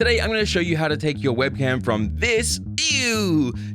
Today, I'm going to show you how to take your webcam from this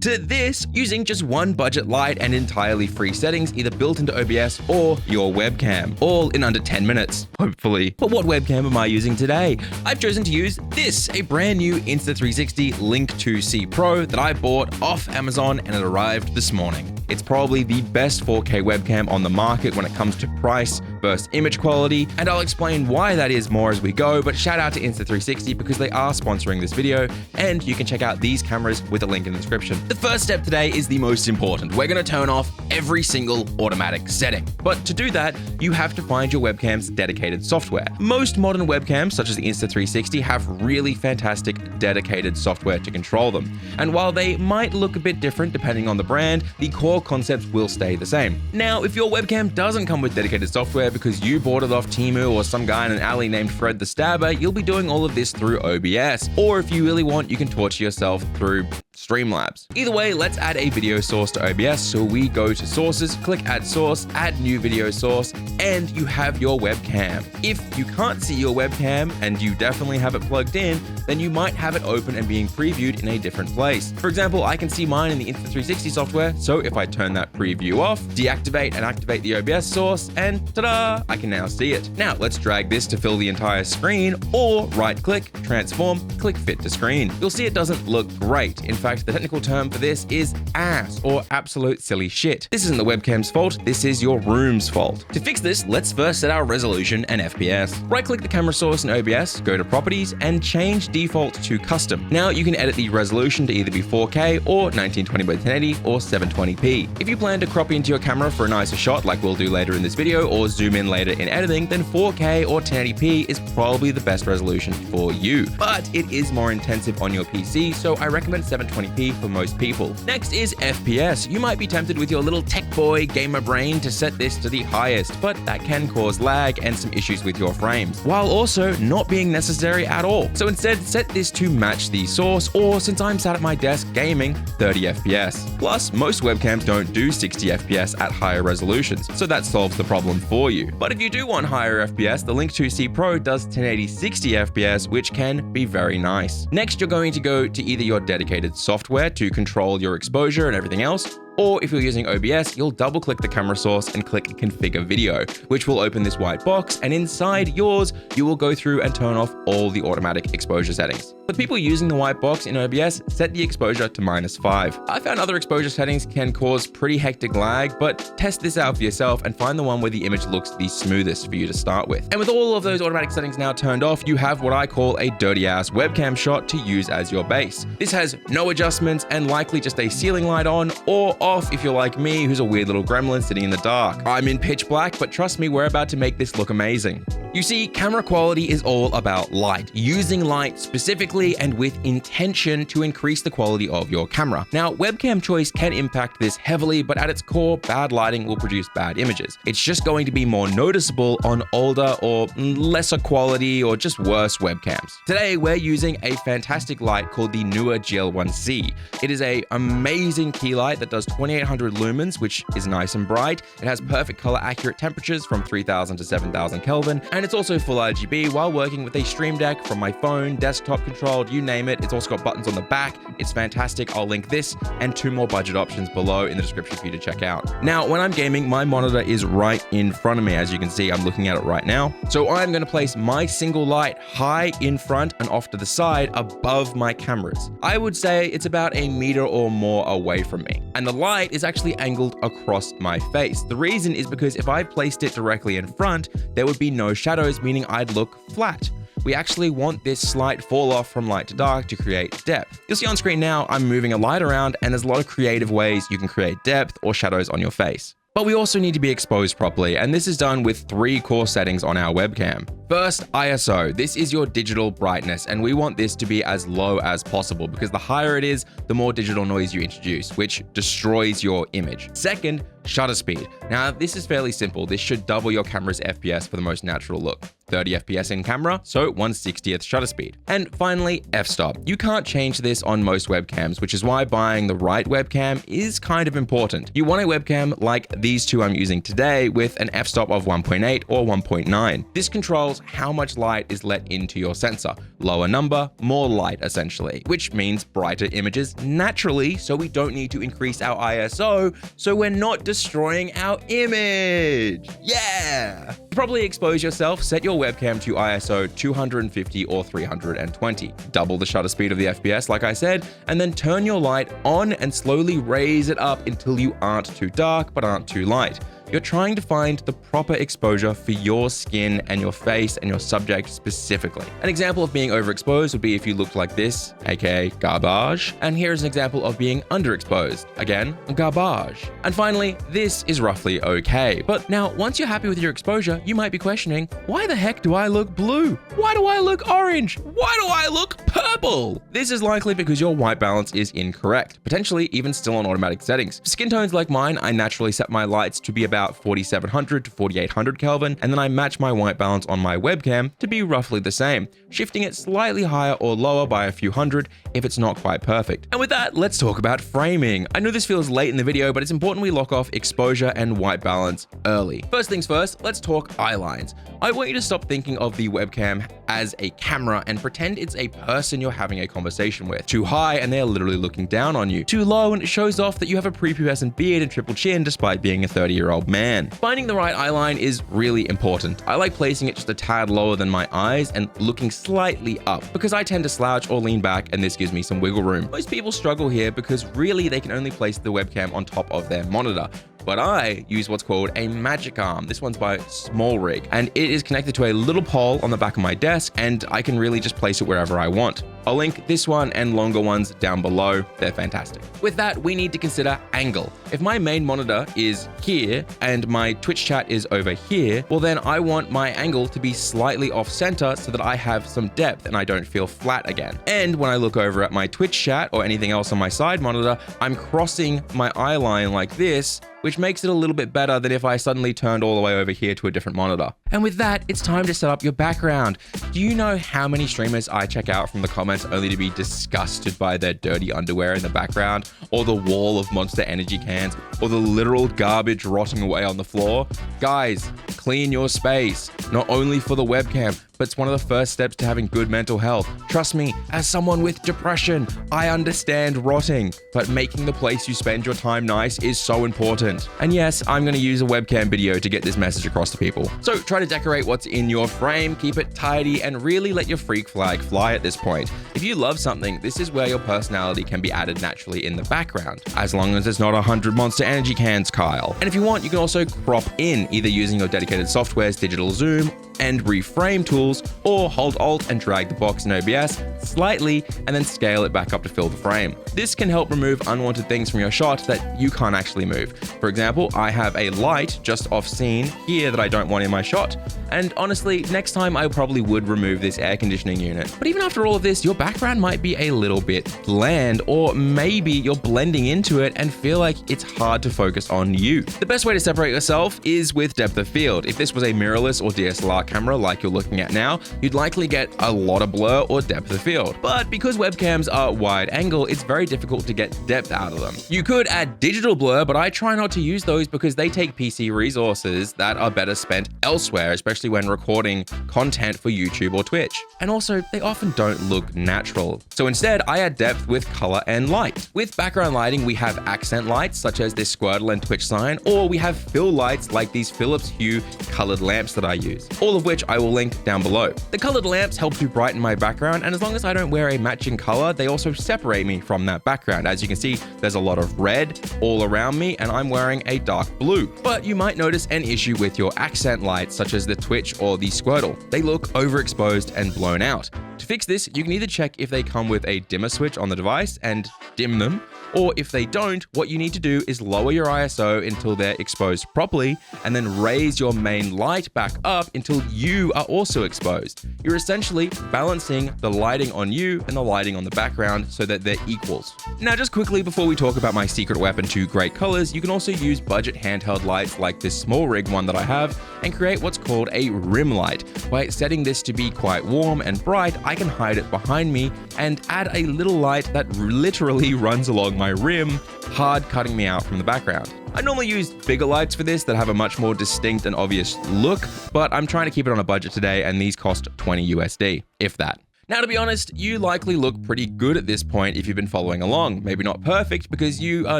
to this using just one budget light and entirely free settings either built into OBS or your webcam, all in under 10 minutes, hopefully. But what webcam am I using today? I've chosen to use this, a brand new Insta360 Link 2C Pro that I bought off Amazon and it arrived this morning. It's probably the best 4K webcam on the market when it comes to price versus image quality, and I'll explain why that is more as we go, but shout out to Insta360 because they are sponsoring this video, and you can check out these cameras with a link in the description. The first step today is the most important. We're going to turn off every single automatic setting. But to do that, you have to find your webcam's dedicated software. Most modern webcams, such as the Insta360, have really fantastic dedicated software to control them. And while they might look a bit different depending on the brand, the core concepts will stay the same. Now, if your webcam doesn't come with dedicated software because you bought it off Temu or some guy in an alley named Fred the Stabber, you'll be doing all of this through OBS. Or if you really want, you can torture yourself through Streamlabs. Either way, let's add a video source to OBS. So we go to sources, click add source, add new video source, and you have your webcam. If you can't see your webcam and you definitely have it plugged in, then you might have it open and being previewed in a different place. For example, I can see mine in the Insta360 software. So if I turn that preview off, deactivate and activate the OBS source, and ta-da, I can now see it. Now let's drag this to fill the entire screen, or right click, transform, click fit to screen. You'll see it doesn't look great. In fact, the technical term for this is ass, or absolute silly shit. This isn't the webcam's fault, this is your room's fault. To fix this, let's first set our resolution and FPS. Right-click the camera source in OBS, go to Properties, and change default to Custom. Now you can edit the resolution to either be 4K or 1920 by 1080 or 720p. If you plan to crop into your camera for a nicer shot like we'll do later in this video or zoom in later in editing, then 4K or 1080p is probably the best resolution for you. But it is more intensive on your PC, so I recommend 720p for most people. Next is FPS. You might be tempted with your little tech boy gamer brain to set this to the highest, but that can cause lag and some issues with your frames, while also not being necessary at all. So instead, set this to match the source, or since I'm sat at my desk gaming, 30 FPS. Plus, most webcams don't do 60 FPS at higher resolutions, so that solves the problem for you. But if you do want higher FPS, the Link 2C Pro does 1080 60 FPS, which can be very nice. Next, you're going to go to either your dedicated software to control your exposure and everything else, or if you're using OBS, you'll double-click the camera source and click Configure Video, which will open this white box, and inside yours, you will go through and turn off all the automatic exposure settings. For people using the white box in OBS, set the exposure to -5. I found other exposure settings can cause pretty hectic lag, but test this out for yourself and find the one where the image looks the smoothest for you to start with. And with all of those automatic settings now turned off, you have what I call a dirty-ass webcam shot to use as your base. This has no adjustments and likely just a ceiling light on or off if you're like me, who's a weird little gremlin sitting in the dark. I'm in pitch black, but trust me, we're about to make this look amazing. You see, camera quality is all about light, using light specifically and with intention to increase the quality of your camera. Now, webcam choice can impact this heavily, but at its core, bad lighting will produce bad images. It's just going to be more noticeable on older or lesser quality or just worse webcams. Today, we're using a fantastic light called the Newer GL1C. It is an amazing key light that does 2800 lumens, which is nice and bright. It has perfect color accurate temperatures from 3000 to 7000 Kelvin, and it's also full RGB while working with a Stream Deck from my phone, desktop controlled, you name it. It's also got buttons on the back. It's fantastic. I'll link this and 2 more budget options below in the description for you to check out. Now, when I'm gaming, my monitor is right in front of me. As you can see, I'm looking at it right now. So I'm going to place my single light high in front and off to the side above my cameras. I would say it's about a meter or more away from me. And the light is actually angled across my face. The reason is because if I placed it directly in front, there would be no shadows, meaning I'd look flat. We actually want this slight fall off from light to dark to create depth. You'll see on screen now, I'm moving a light around and there's a lot of creative ways you can create depth or shadows on your face. But we also need to be exposed properly, and this is done with 3 core settings on our webcam. First, ISO. This is your digital brightness, and we want this to be as low as possible because the higher it is, the more digital noise you introduce, which destroys your image. Second, shutter speed. Now, this is fairly simple. This should double your camera's FPS for the most natural look. 30 FPS in camera, so 1/60th shutter speed. And finally, f-stop. You can't change this on most webcams, which is why buying the right webcam is kind of important. You want a webcam like these two I'm using today with an f-stop of 1.8 or 1.9. This controls how much light is let into your sensor. Lower number, more light essentially, which means brighter images naturally, so we don't need to increase our ISO, so we're not destroying our image. Yeah! To properly expose yourself, set your webcam to ISO 250 or 320. Double the shutter speed of the FPS, like I said, and then turn your light on and slowly raise it up until you aren't too dark but aren't too light. You're trying to find the proper exposure for your skin and your face and your subject specifically. An example of being overexposed would be if you looked like this, aka garbage. And here's an example of being underexposed, again, garbage. And finally, this is roughly okay. But now, once you're happy with your exposure, you might be questioning, why the heck do I look blue? Why do I look orange? Why do I look purple? This is likely because your white balance is incorrect, potentially even still on automatic settings. For skin tones like mine, I naturally set my lights to be about 4700 to 4800 Kelvin, and then I match my white balance on my webcam to be roughly the same, shifting it slightly higher or lower by a few hundred if it's not quite perfect. And with that, let's talk about framing. I know this feels late in the video, but it's important we lock off exposure and white balance early. First things first, let's talk eye lines. I want you to stop thinking of the webcam as a camera and pretend it's a person you're having a conversation with. Too high and they're literally looking down on you. Too low and it shows off that you have a prepubescent beard and triple chin despite being a 30-year-old man. Finding the right eye line is really important. I like placing it just a tad lower than my eyes and looking slightly up because I tend to slouch or lean back and this gives me some wiggle room. Most people struggle here because really they can only place the webcam on top of their monitor. But I use what's called a magic arm. This one's by Small Rig, and it is connected to a little pole on the back of my desk, and I can really just place it wherever I want. I'll link this one and longer ones down below. They're fantastic. With that, we need to consider angle. If my main monitor is here and my Twitch chat is over here, well then I want my angle to be slightly off center so that I have some depth and I don't feel flat again. And when I look over at my Twitch chat or anything else on my side monitor, I'm crossing my eye line like this, which makes it a little bit better than if I suddenly turned all the way over here to a different monitor. And with that, it's time to set up your background. Do you know how many streamers I check out from the comments only to be disgusted by their dirty underwear in the background, or the wall of Monster Energy cans, or the literal garbage rotting away on the floor? Guys, clean your space, not only for the webcam, but it's one of the first steps to having good mental health. Trust me, as someone with depression, I understand rotting, but making the place you spend your time nice is so important. And yes, I'm gonna use a webcam video to get this message across to people. So try to decorate what's in your frame, keep it tidy, and really let your freak flag fly at this point. If you love something, this is where your personality can be added naturally in the background, as long as it's not 100 Monster Energy cans, Kyle. And if you want, you can also crop in, either using your dedicated software's digital zoom and reframe tools, or hold Alt and drag the box in OBS slightly and then scale it back up to fill the frame. This can help remove unwanted things from your shot that you can't actually move. For example, I have a light just off scene here that I don't want in my shot. And honestly, next time I probably would remove this air conditioning unit. But even after all of this, your background might be a little bit bland, or maybe you're blending into it and feel like it's hard to focus on you. The best way to separate yourself is with depth of field. If this was a mirrorless or DSLR camera like you're looking at now, you'd likely get a lot of blur or depth of field. But because webcams are wide angle, it's very difficult to get depth out of them. You could add digital blur, but I try not to use those because they take PC resources that are better spent elsewhere, especially when recording content for YouTube or Twitch. And also, they often don't look natural. So instead, I add depth with color and light. With background lighting, we have accent lights, such as this Squirtle and Twitch sign, or we have fill lights like these Philips Hue colored lamps that I use, all of which I will link down below. The colored lamps help to brighten my background, and as long as I don't wear a matching color, they also separate me from that background. As you can see, there's a lot of red all around me, and I'm wearing a dark blue. But you might notice an issue with your accent lights, such as the Twitch or the Squirtle. They look overexposed and blown out. To fix this, you can either check if they come with a dimmer switch on the device and dim them, or if they don't, what you need to do is lower your ISO until they're exposed properly, and then raise your main light back up until you are also exposed. You're essentially balancing the lighting on you and the lighting on the background so that they're equals. Now, just quickly before we talk about my secret weapon to great colors, you can also use budget handheld lights like this small rig one that I have and create what's called a rim light. By setting this to be quite warm and bright, I can hide it behind me and add a little light that literally runs along my rim, hard cutting me out from the background. I normally use bigger lights for this that have a much more distinct and obvious look, but I'm trying to keep it on a budget today, and these cost 20 USD, if that. Now, to be honest, you likely look pretty good at this point if you've been following along. Maybe not perfect because you are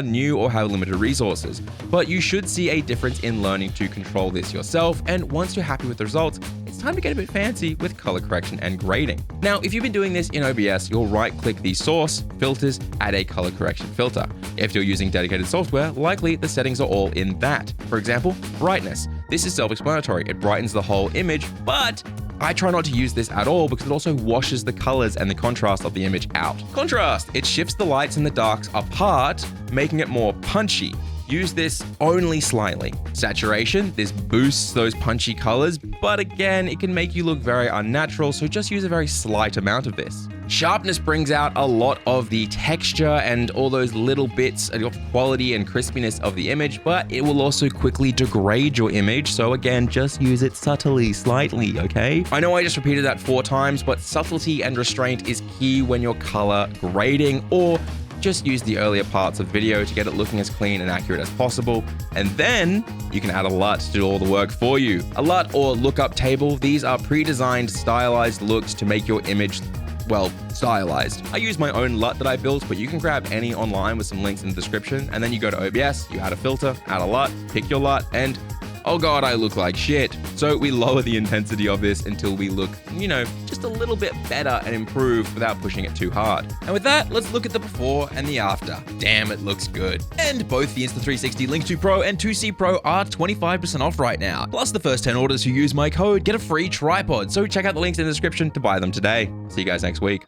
new or have limited resources, but you should see a difference in learning to control this yourself, and once you're happy with the results, it's time to get a bit fancy with color correction and grading. Now, if you've been doing this in OBS, you'll right-click the source, filters, add a color correction filter. If you're using dedicated software, likely the settings are all in that. For example, brightness. This is self-explanatory. It brightens the whole image, but I try not to use this at all because it also washes the colors and the contrast of the image out. Contrast. It shifts the lights and the darks apart, making it more punchy. Use this only slightly. Saturation. This boosts those punchy colors, but again, it can make you look very unnatural, so just use a very slight amount of this. Sharpness brings out a lot of the texture and all those little bits of quality and crispiness of the image, but it will also quickly degrade your image. So again, just use it subtly, slightly, okay? I know I just repeated that 4 times, but subtlety and restraint is key when you're color grading, or just use the earlier parts of video to get it looking as clean and accurate as possible. And then you can add a LUT to do all the work for you. A LUT or lookup table, these are pre-designed stylized looks to make your image, well, stylized. I use my own LUT that I built, but you can grab any online with some links in the description, and then you go to OBS, you add a filter, add a LUT, pick your LUT, and oh god, I look like shit. So we lower the intensity of this until we look, just a little bit better and improved without pushing it too hard. And with that, let's look at the before and the after. Damn, it looks good. And both the Insta360 Link 2 Pro and 2C Pro are 25% off right now. Plus, the first 10 orders who use my code get a free tripod. So check out the links in the description to buy them today. See you guys next week.